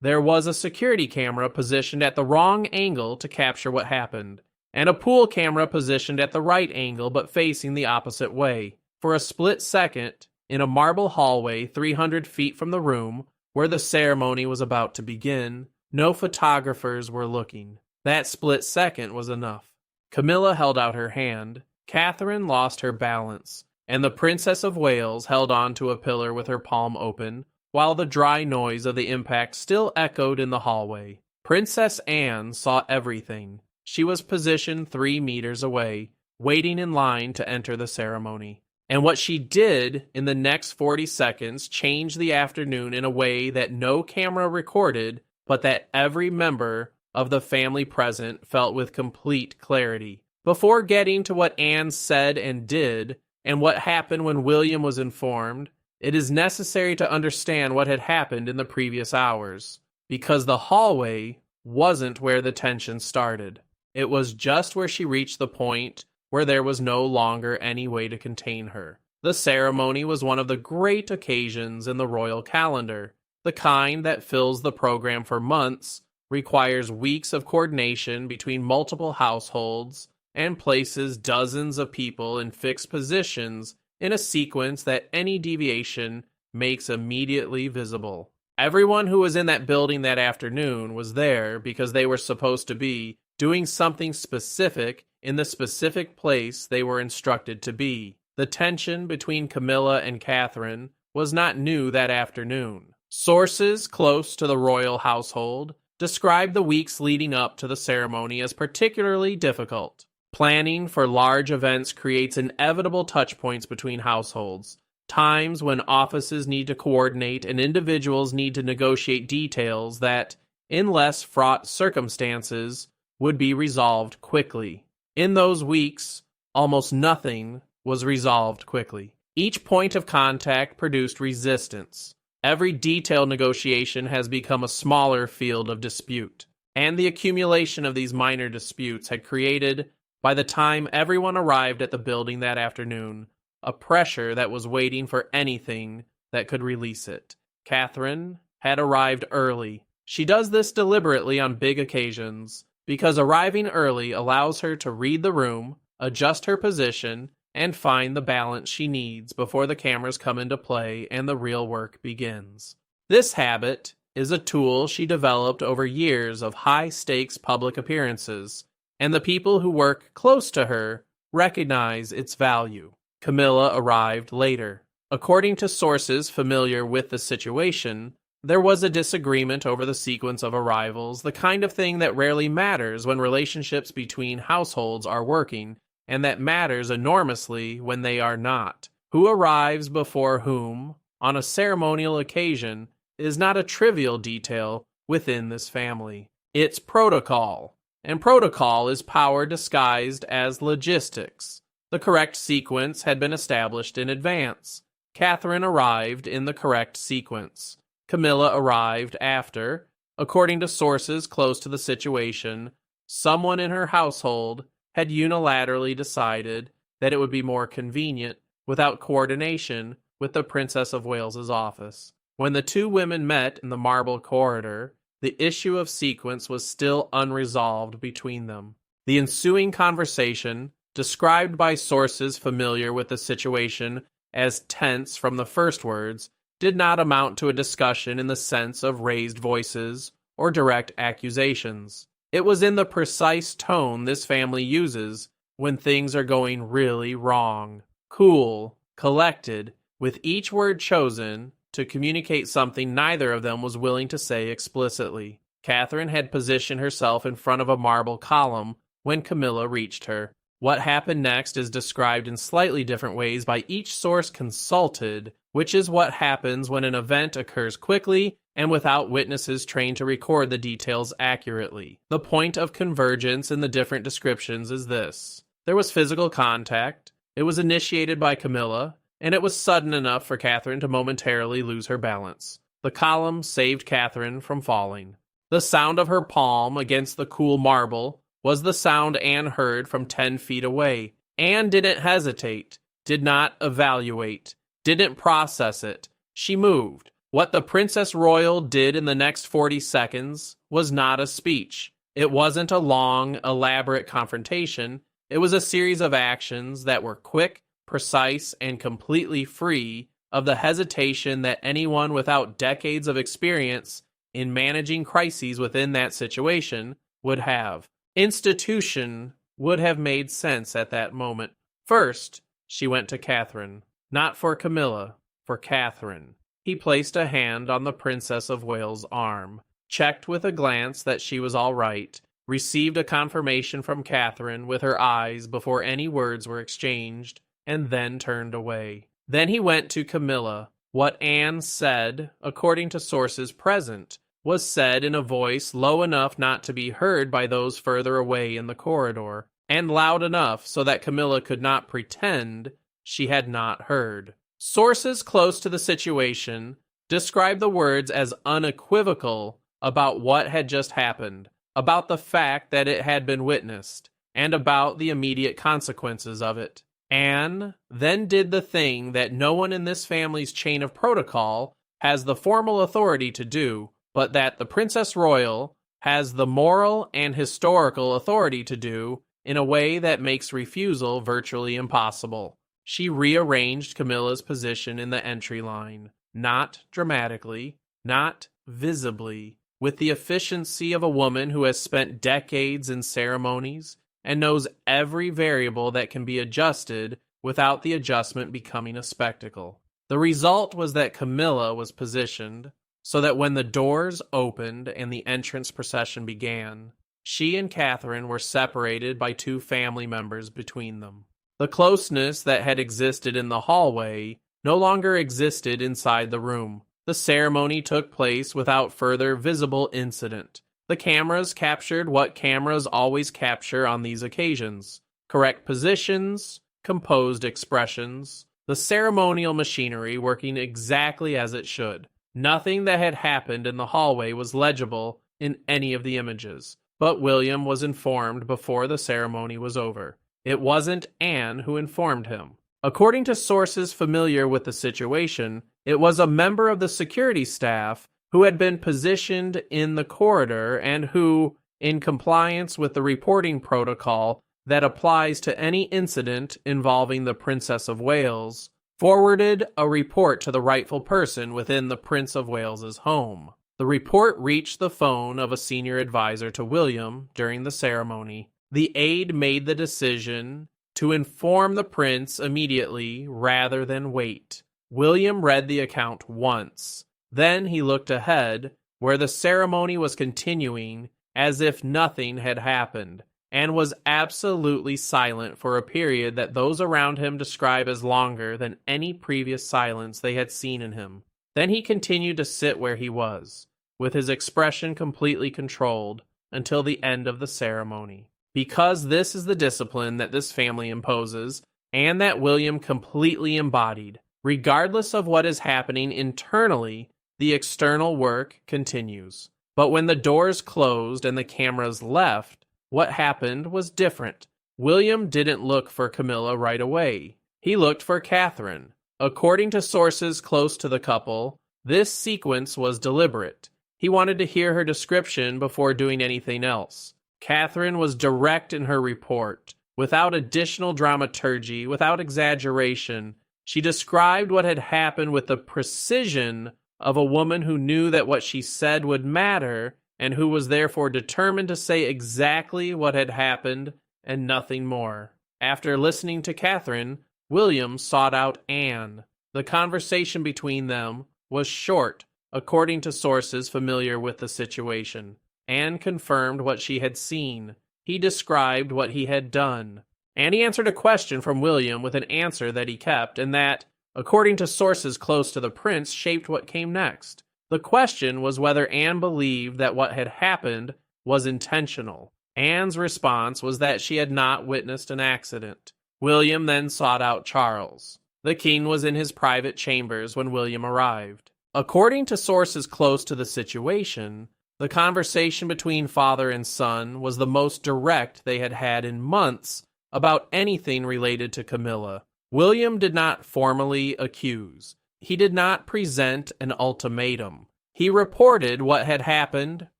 There was a security camera positioned at the wrong angle to capture what happened, and a pool camera positioned at the right angle but facing the opposite way. For a split second, in a marble hallway 300 feet from the room where the ceremony was about to begin, no photographers were looking. That split second was enough. Camilla held out her hand, Catherine lost her balance, and the Princess of Wales held on to a pillar with her palm open, while the dry noise of the impact still echoed in the hallway. Princess Anne saw everything. She was positioned 3 meters away, waiting in line to enter the ceremony. And what she did in the next 40 seconds changed the afternoon in a way that no camera recorded, but that every member of the family present felt with complete clarity. Before getting to what Anne said and did, and what happened when William was informed, it is necessary to understand what had happened in the previous hours, because the hallway wasn't where the tension started. It was just where she reached the point where there was no longer any way to contain her. The ceremony was one of the great occasions in the royal calendar, the kind that fills the program for months, requires weeks of coordination between multiple households, and places dozens of people in fixed positions in a sequence that any deviation makes immediately visible. Everyone who was in that building that afternoon was there because they were supposed to be doing something specific in the specific place they were instructed to be. The tension between Camilla and Catherine was not new that afternoon. Sources close to the royal household described the weeks leading up to the ceremony as particularly difficult. Planning for large events creates inevitable touchpoints between households, times when offices need to coordinate and individuals need to negotiate details that, in less fraught circumstances, would be resolved quickly. In those weeks, almost nothing was resolved quickly. Each point of contact produced resistance. Every detailed negotiation has become a smaller field of dispute, and the accumulation of these minor disputes had created, by the time everyone arrived at the building that afternoon, a pressure that was waiting for anything that could release it. Catherine had arrived early. She does this deliberately on big occasions, because arriving early allows her to read the room, adjust her position, and find the balance she needs before the cameras come into play and the real work begins. This habit is a tool she developed over years of high-stakes public appearances, and the people who work close to her recognize its value. Camilla arrived later. According to sources familiar with the situation, there was a disagreement over the sequence of arrivals, the kind of thing that rarely matters when relationships between households are working, and that matters enormously when they are not. Who arrives before whom, on a ceremonial occasion, is not a trivial detail within this family. It's protocol, and protocol is power disguised as logistics. The correct sequence had been established in advance. Catherine arrived in the correct sequence. Camilla arrived after. According to sources close to the situation, someone in her household had unilaterally decided that it would be more convenient without coordination with the Princess of Wales's office. When the two women met in the marble corridor, the issue of sequence was still unresolved between them. The ensuing conversation, described by sources familiar with the situation as tense from the first words, did not amount to a discussion in the sense of raised voices or direct accusations. It was in the precise tone this family uses when things are going really wrong. Cool, collected, with each word chosen to communicate something neither of them was willing to say explicitly. Catherine had positioned herself in front of a marble column when Camilla reached her. What happened next is described in slightly different ways by each source consulted, which is what happens when an event occurs quickly and without witnesses trained to record the details accurately. The point of convergence in the different descriptions is this. There was physical contact, it was initiated by Camilla, and it was sudden enough for Catherine to momentarily lose her balance. The column saved Catherine from falling. The sound of her palm against the cool marble was the sound Anne heard from 10 feet away. Anne didn't hesitate, did not evaluate, didn't process it. She moved. What the Princess Royal did in the next 40 seconds was not a speech. It wasn't a long, elaborate confrontation. It was a series of actions that were quick, precise, and completely free of the hesitation that anyone without decades of experience in managing crises within that situation would have. Institution would have made sense at that moment. First, she went to Catherine. Not for Camilla, for Catherine. He placed a hand on the Princess of Wales' arm, checked with a glance that she was all right, received a confirmation from Catherine with her eyes before any words were exchanged, and then turned away. Then he went to Camilla. What Anne said, according to sources present, was said in a voice low enough not to be heard by those further away in the corridor, and loud enough so that Camilla could not pretend she had not heard. Sources close to the situation describe the words as unequivocal about what had just happened, about the fact that it had been witnessed, and about the immediate consequences of it. Anne then did the thing that no one in this family's chain of protocol has the formal authority to do, but that the Princess Royal has the moral and historical authority to do in a way that makes refusal virtually impossible. She rearranged Camilla's position in the entry line, not dramatically, not visibly, with the efficiency of a woman who has spent decades in ceremonies and knows every variable that can be adjusted without the adjustment becoming a spectacle. The result was that Camilla was positioned so that when the doors opened and the entrance procession began, she and Catherine were separated by two family members between them. The closeness that had existed in the hallway no longer existed inside the room. The ceremony took place without further visible incident. The cameras captured what cameras always capture on these occasions: correct positions, composed expressions, the ceremonial machinery working exactly as it should. Nothing that had happened in the hallway was legible in any of the images, but William was informed before the ceremony was over. It wasn't Anne who informed him. According to sources familiar with the situation, it was a member of the security staff who had been positioned in the corridor and who, in compliance with the reporting protocol that applies to any incident involving the Princess of Wales, forwarded a report to the rightful person within the Prince of Wales's home. The report reached the phone of a senior advisor to William during the ceremony. The aide made the decision to inform the prince immediately rather than wait. William read the account once. Then he looked ahead, where the ceremony was continuing as if nothing had happened, and was absolutely silent for a period that those around him describe as longer than any previous silence they had seen in him. Then he continued to sit where he was, with his expression completely controlled, until the end of the ceremony. Because this is the discipline that this family imposes, and that William completely embodied, regardless of what is happening internally, the external work continues. But when the doors closed and the cameras left, what happened was different. William didn't look for Camilla right away. He looked for Catherine. According to sources close to the couple, this sequence was deliberate. He wanted to hear her description before doing anything else. Catherine was direct in her report, without additional dramaturgy, without exaggeration. She described what had happened with the precision of a woman who knew that what she said would matter, and who was therefore determined to say exactly what had happened and nothing more. After listening to Catherine, William sought out Anne. The conversation between them was short, according to sources familiar with the situation. Anne confirmed what she had seen. He described what he had done. And he answered a question from William with an answer that he kept, and that, according to sources close to the prince, shaped what came next. The question was whether Anne believed that what had happened was intentional. Anne's response was that she had not witnessed an accident. William then sought out Charles. The king was in his private chambers when William arrived. According to sources close to the situation, the conversation between father and son was the most direct they had had in months about anything related to Camilla. William did not formally accuse, He did not present an ultimatum. He reported what had happened,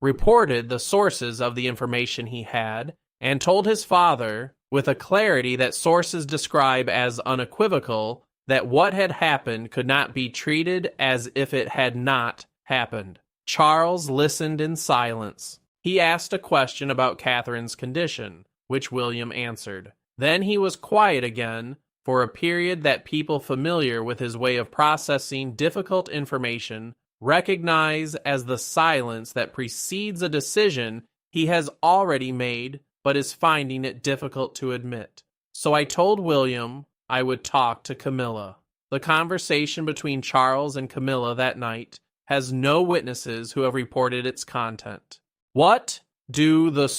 reported the sources of the information he had, and told his father, with a clarity that sources describe as unequivocal, that what had happened could not be treated as if it had not happened. Charles listened in silence. He asked a question about Catherine's condition, which William answered. Then he was quiet again for a period that people familiar with his way of processing difficult information recognize as the silence that precedes a decision he has already made but is finding it difficult to admit. So I told William I would talk to Camilla. The conversation between Charles and Camilla that night has no witnesses who have reported its content. What those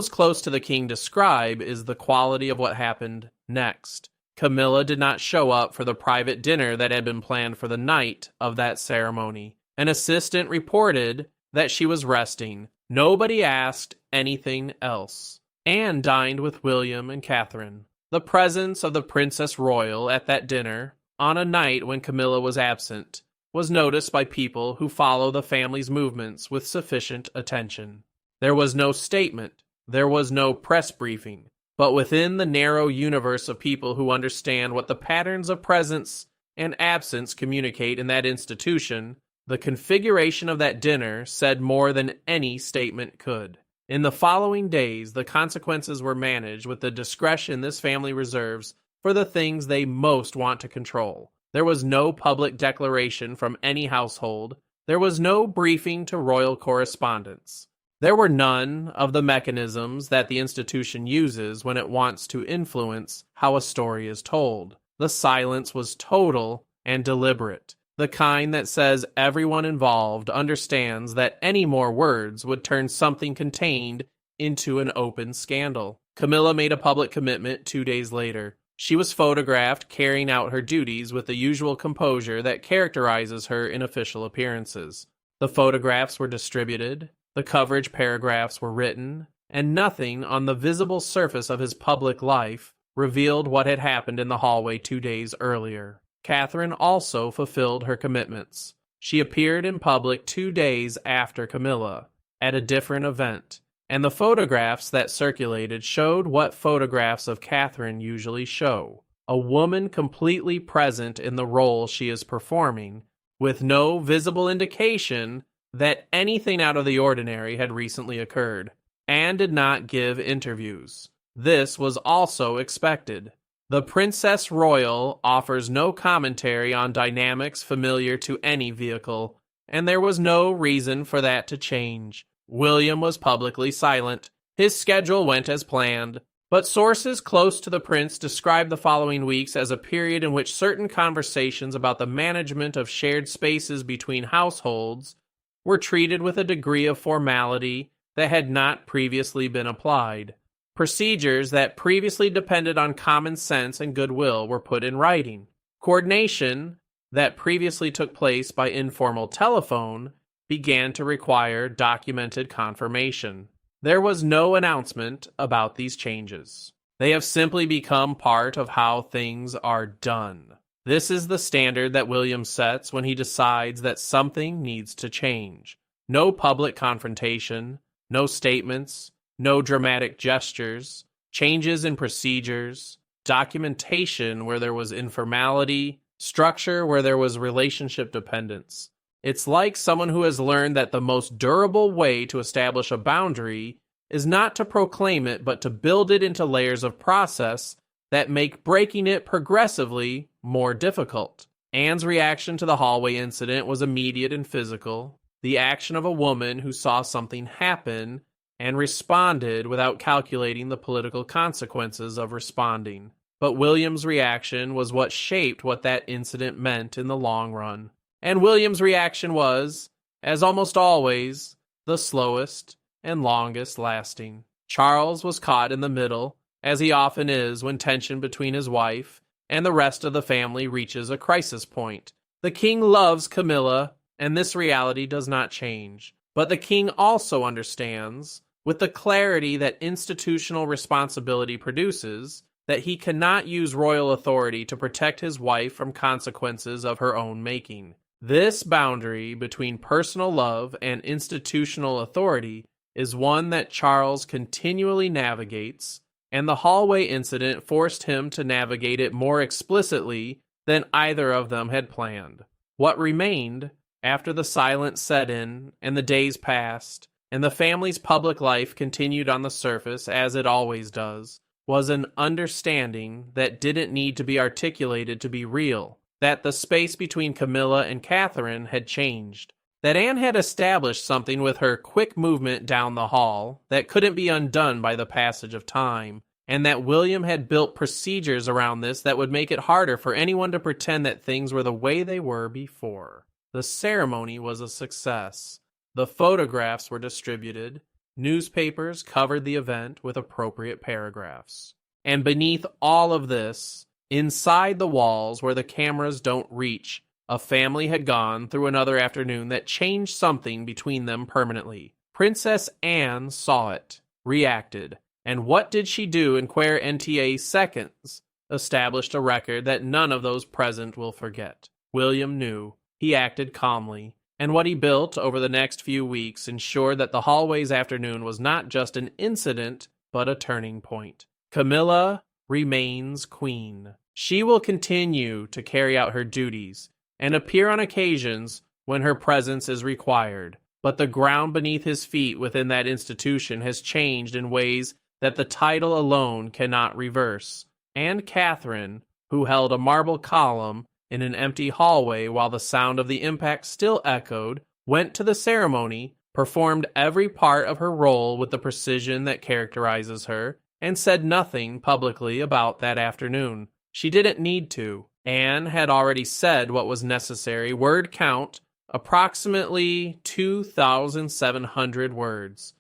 close to the king describe is the quality of what happened next. Camilla did not show up for the private dinner that had been planned for the night of that ceremony. An assistant reported that she was resting. Nobody asked anything else. Anne dined with William and Catherine. The presence of the Princess Royal at that dinner, on a night when Camilla was absent, was noticed by people who follow the family's movements with sufficient attention. There was no statement, there was no press briefing, but within the narrow universe of people who understand what the patterns of presence and absence communicate in that institution, the configuration of that dinner said more than any statement could. In the following days, the consequences were managed with the discretion this family reserves for the things they most want to control. There was no public declaration from any household. There was no briefing to royal correspondence. There were none of the mechanisms that the institution uses when it wants to influence how a story is told. The silence was total and deliberate, the kind that says everyone involved understands that any more words would turn something contained into an open scandal. Camilla made a public commitment 2 days later. She was photographed carrying out her duties with the usual composure that characterizes her in official appearances. The photographs were distributed, the coverage paragraphs were written, and nothing on the visible surface of his public life revealed what had happened in the hallway 2 days earlier. Catherine also fulfilled her commitments. She appeared in public 2 days after Camilla, at a different event, and the photographs that circulated showed what photographs of Catherine usually show: a woman completely present in the role she is performing, with no visible indication that anything out of the ordinary had recently occurred, and did not give interviews. This was also expected. The Princess Royal offers no commentary on dynamics familiar to any vehicle, and there was no reason for that to change. William was publicly silent. His schedule went as planned, but sources close to the prince described the following weeks as a period in which certain conversations about the management of shared spaces between households were treated with a degree of formality that had not previously been applied. Procedures that previously depended on common sense and goodwill were put in writing. Coordination that previously took place by informal telephone began to require documented confirmation. There was no announcement about these changes. They have simply become part of how things are done. This is the standard that William sets when he decides that something needs to change. No public confrontation, no statements, no dramatic gestures, changes in procedures, documentation where there was informality, structure where there was relationship dependence. It's like someone who has learned that the most durable way to establish a boundary is not to proclaim it, but to build it into layers of process that make breaking it progressively more difficult. Anne's reaction to the hallway incident was immediate and physical, the action of a woman who saw something happen and responded without calculating the political consequences of responding. But William's reaction was what shaped what that incident meant in the long run. And William's reaction was, as almost always, the slowest and longest lasting. Charles was caught in the middle, as he often is when tension between his wife and the rest of the family reaches a crisis point. The king loves Camilla, and this reality does not change. But the king also understands, with the clarity that institutional responsibility produces, that he cannot use royal authority to protect his wife from consequences of her own making. This boundary between personal love and institutional authority is one that Charles continually navigates, and the hallway incident forced him to navigate it more explicitly than either of them had planned. What remained, after the silence set in and the days passed, and the family's public life continued on the surface as it always does, was an understanding that didn't need to be articulated to be real, that the space between Camilla and Catherine had changed, that Anne had established something with her quick movement down the hall that couldn't be undone by the passage of time, and that William had built procedures around this that would make it harder for anyone to pretend that things were the way they were before. The ceremony was a success. The photographs were distributed. Newspapers covered the event with appropriate paragraphs. And beneath all of this, inside the walls where the cameras don't reach, a family had gone through another afternoon that changed something between them permanently. Princess Anne saw it, reacted, and what did she do in Quare NTA seconds? Established a record that none of those present will forget. William knew. He acted calmly, and what he built over the next few weeks ensured that the hallway's afternoon was not just an incident, but a turning point. Camilla remains queen. She will continue to carry out her duties and appear on occasions when her presence is required, but the ground beneath his feet within that institution has changed in ways that the title alone cannot reverse. And Catherine, who held a marble column in an empty hallway while the sound of the impact still echoed, went to the ceremony, performed every part of her role with the precision that characterizes her, and said nothing publicly about that afternoon. She didn't need to. Anne had already said what was necessary, word count, approximately 2,700 words.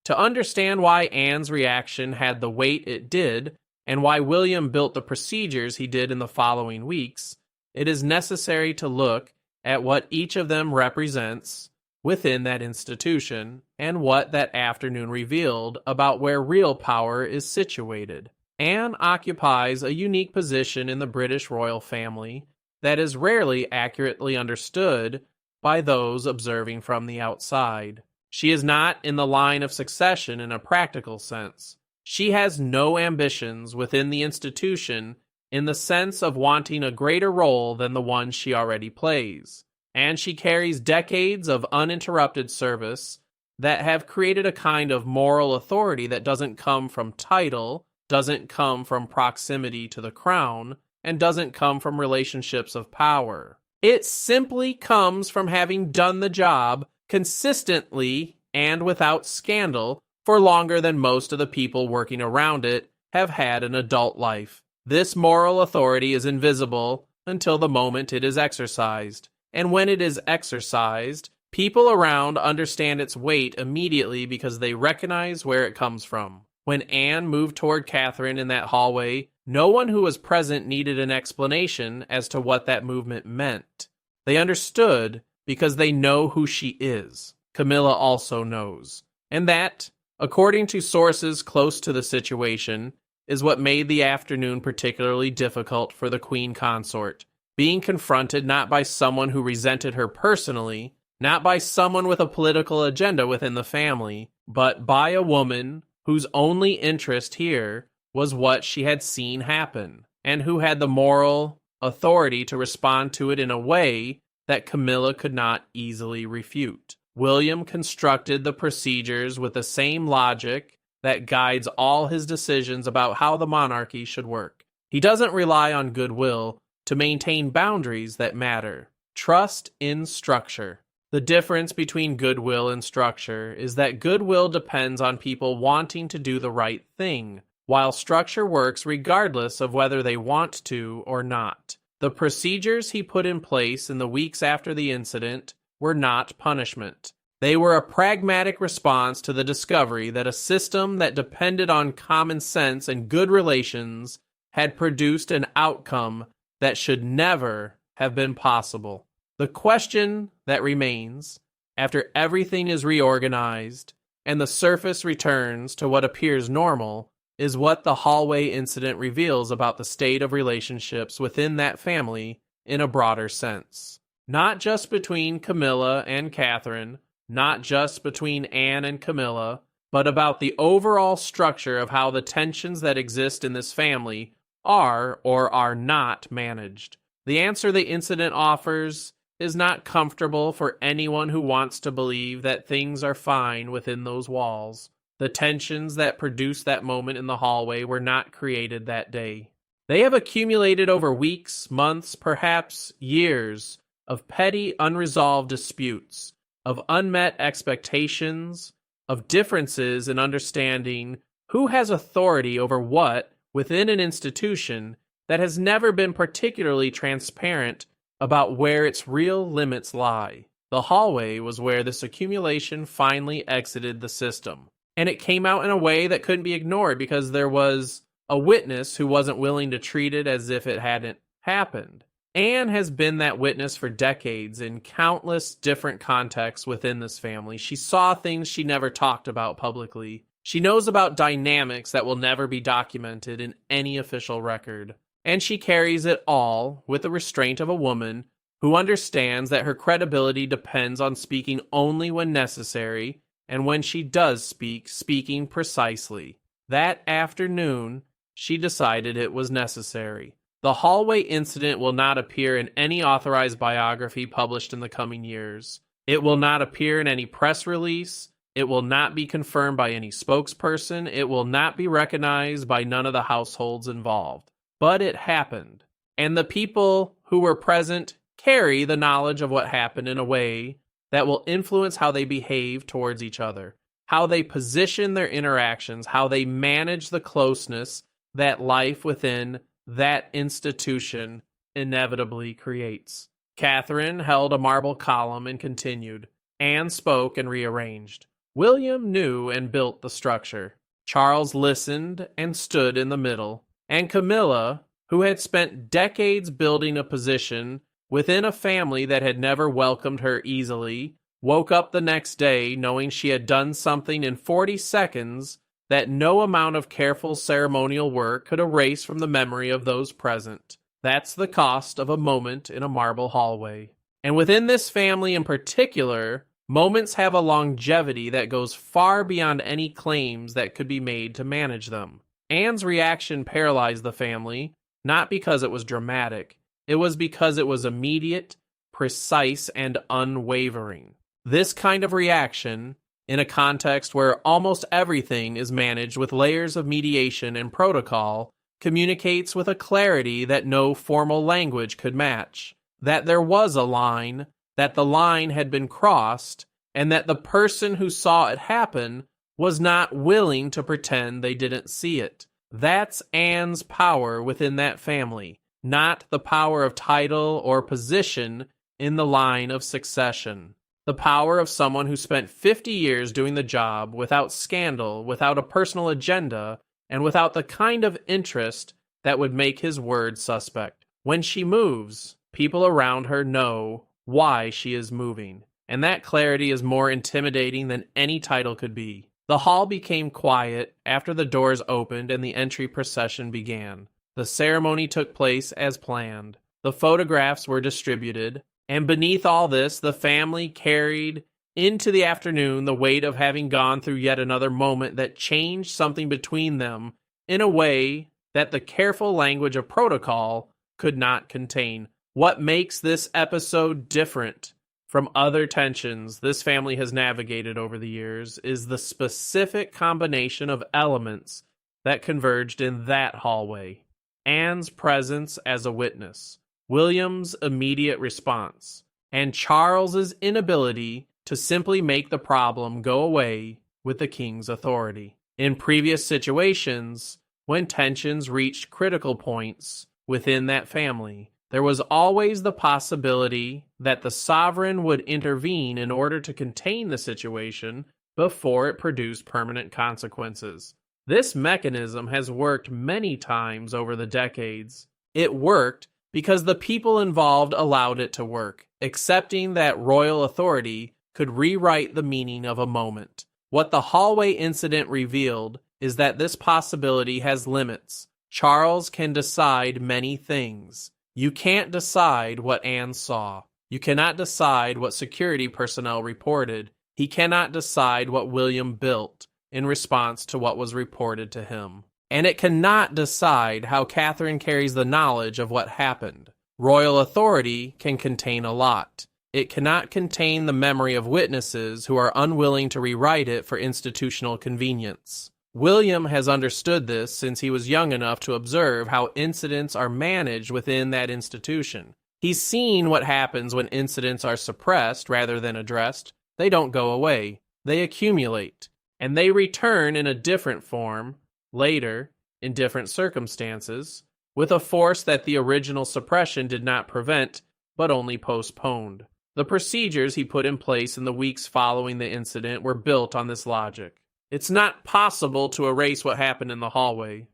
To understand why Anne's reaction had the weight it did, and why William built the procedures he did in the following weeks, it is necessary to look at what each of them represents within that institution and what that afternoon revealed about where real power is situated. Anne occupies a unique position in the British royal family that is rarely accurately understood by those observing from the outside. She is not in the line of succession in a practical sense. She has no ambitions within the institution in the sense of wanting a greater role than the one she already plays, and she carries decades of uninterrupted service that have created a kind of moral authority that doesn't come from title, doesn't come from proximity to the crown, and doesn't come from relationships of power. It simply comes from having done the job consistently and without scandal for longer than most of the people working around it have had an adult life. This moral authority is invisible until the moment it is exercised, and when it is exercised, people around understand its weight immediately because they recognize where it comes from. When Anne moved toward Catherine in that hallway, no one who was present needed an explanation as to what that movement meant. They understood because they know who she is. Camilla also knows. And that, according to sources close to the situation, is what made the afternoon particularly difficult for the queen consort, being confronted not by someone who resented her personally, not by someone with a political agenda within the family, but by a woman whose only interest here was what she had seen happen, and who had the moral authority to respond to it in a way that Camilla could not easily refute. William constructed the procedures with the same logic that guides all his decisions about how the monarchy should work. He doesn't rely on goodwill to maintain boundaries that matter. Trust in structure. The difference between goodwill and structure is that goodwill depends on people wanting to do the right thing, while structure works regardless of whether they want to or not. The procedures he put in place in the weeks after the incident were not punishment. They were a pragmatic response to the discovery that a system that depended on common sense and good relations had produced an outcome that should never have been possible. The question that remains, after everything is reorganized and the surface returns to what appears normal, is what the hallway incident reveals about the state of relationships within that family in a broader sense. Not just between Camilla and Catherine, not just between Anne and Camilla, but about the overall structure of how the tensions that exist in this family are or are not managed. The answer the incident offers is not comfortable for anyone who wants to believe that things are fine within those walls. The tensions that produced that moment in the hallway were not created that day. They have accumulated over weeks, months, perhaps years of petty, unresolved disputes, of unmet expectations, of differences in understanding who has authority over what within an institution that has never been particularly transparent about where its real limits lie. The hallway was where this accumulation finally exited the system. And it came out in a way that couldn't be ignored because there was a witness who wasn't willing to treat it as if it hadn't happened. Anne has been that witness for decades in countless different contexts within this family. She saw things she never talked about publicly. She knows about dynamics that will never be documented in any official record. And she carries it all with the restraint of a woman who understands that her credibility depends on speaking only when necessary, and when she does speak, speaking precisely. That afternoon, she decided it was necessary. The hallway incident will not appear in any authorized biography published in the coming years. It will not appear in any press release. It will not be confirmed by any spokesperson. It will not be recognized by none of the households involved. But it happened. And the people who were present carry the knowledge of what happened in a way that will influence how they behave towards each other, how they position their interactions, how they manage the closeness that life within that institution inevitably creates. Catherine held a marble column and continued. Anne spoke and rearranged. William knew and built the structure. Charles listened and stood in the middle. And Camilla, who had spent decades building a position within a family that had never welcomed her easily, woke up the next day knowing she had done something in 40 seconds that no amount of careful ceremonial work could erase from the memory of those present. That's the cost of a moment in a marble hallway. And within this family in particular, moments have a longevity that goes far beyond any claims that could be made to manage them. Anne's reaction paralyzed the family, not because it was dramatic. It was because it was immediate, precise, and unwavering. This kind of reaction, in a context where almost everything is managed with layers of mediation and protocol, communicates with a clarity that no formal language could match. That there was a line, that the line had been crossed, and that the person who saw it happen was not willing to pretend they didn't see it. That's Anne's power within that family, not the power of title or position in the line of succession. The power of someone who spent 50 years doing the job without scandal, without a personal agenda, and without the kind of interest that would make his word suspect. When she moves, people around her know why she is moving, and that clarity is more intimidating than any title could be. The hall became quiet after the doors opened and the entry procession began. The ceremony took place as planned. The photographs were distributed, and beneath all this, the family carried into the afternoon the weight of having gone through yet another moment that changed something between them in a way that the careful language of protocol could not contain. What makes this episode different from other tensions this family has navigated over the years is the specific combination of elements that converged in that hallway. Anne's presence as a witness, William's immediate response, and Charles's inability to simply make the problem go away with the king's authority. In previous situations, when tensions reached critical points within that family, there was always the possibility that the sovereign would intervene in order to contain the situation before it produced permanent consequences. This mechanism has worked many times over the decades. It worked because the people involved allowed it to work, accepting that royal authority could rewrite the meaning of a moment. What the hallway incident revealed is that this possibility has limits. Charles can decide many things. You can't decide what Anne saw. You cannot decide what security personnel reported. He cannot decide what William built in response to what was reported to him. And it cannot decide how Catherine carries the knowledge of what happened. Royal authority can contain a lot. It cannot contain the memory of witnesses who are unwilling to rewrite it for institutional convenience. William has understood this since he was young enough to observe how incidents are managed within that institution. He's seen what happens when incidents are suppressed rather than addressed. They don't go away. They accumulate. And they return in a different form, later, in different circumstances, with a force that the original suppression did not prevent, but only postponed. The procedures he put in place in the weeks following the incident were built on this logic. It's not possible to erase what happened in the hallway,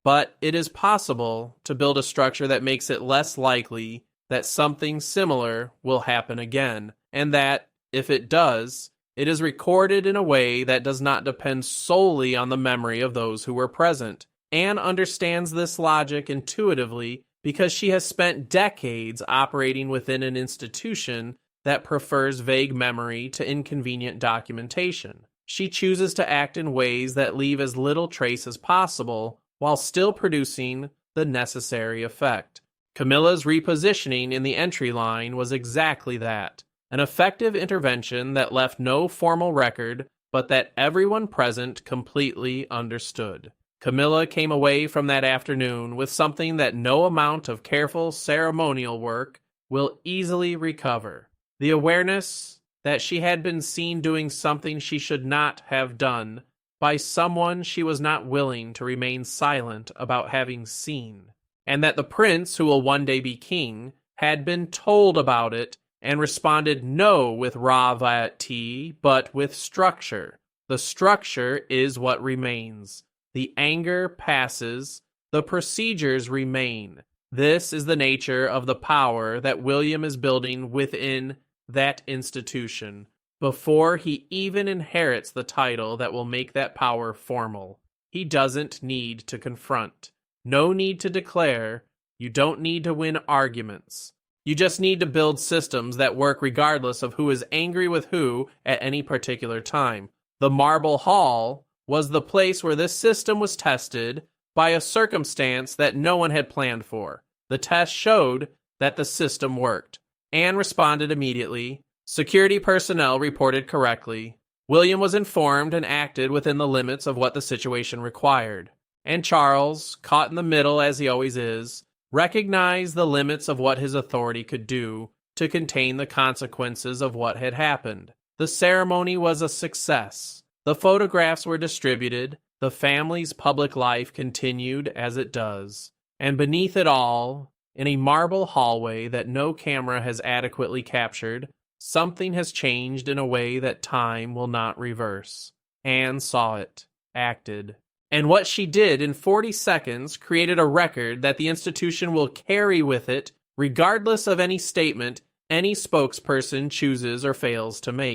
but it is possible to build a structure that makes it less likely that something similar will happen again, and that, if it does, it is recorded in a way that does not depend solely on the memory of those who were present. Anne understands this logic intuitively because she has spent decades operating within an institution that prefers vague memory to inconvenient documentation. She chooses to act in ways that leave as little trace as possible while still producing the necessary effect. Camilla's repositioning in the entry line was exactly that. An effective intervention that left no formal record, but that everyone present completely understood. Camilla came away from that afternoon with something that no amount of careful ceremonial work will easily recover. The awareness that she had been seen doing something she should not have done by someone she was not willing to remain silent about having seen, and that the prince who will one day be king had been told about it and responded no with repartee, but with structure. The structure is what remains. The anger passes, the procedures remain. This is the nature of the power that William is building within that institution, before he even inherits the title that will make that power formal. He doesn't need to confront. No need to declare. You don't need to win arguments. You just need to build systems that work regardless of who is angry with who at any particular time. The Marble Hall was the place where this system was tested by a circumstance that no one had planned for. The test showed that the system worked. Anne responded immediately. Security personnel reported correctly. William was informed and acted within the limits of what the situation required. And Charles, caught in the middle as he always is, recognized the limits of what his authority could do to contain the consequences of what had happened. The ceremony was a success. The photographs were distributed. The family's public life continued as it does. And beneath it all, in a marble hallway that no camera has adequately captured, something has changed in a way that time will not reverse. Anne saw it, acted. And what she did in 40 seconds created a record that the institution will carry with it, regardless of any statement any spokesperson chooses or fails to make.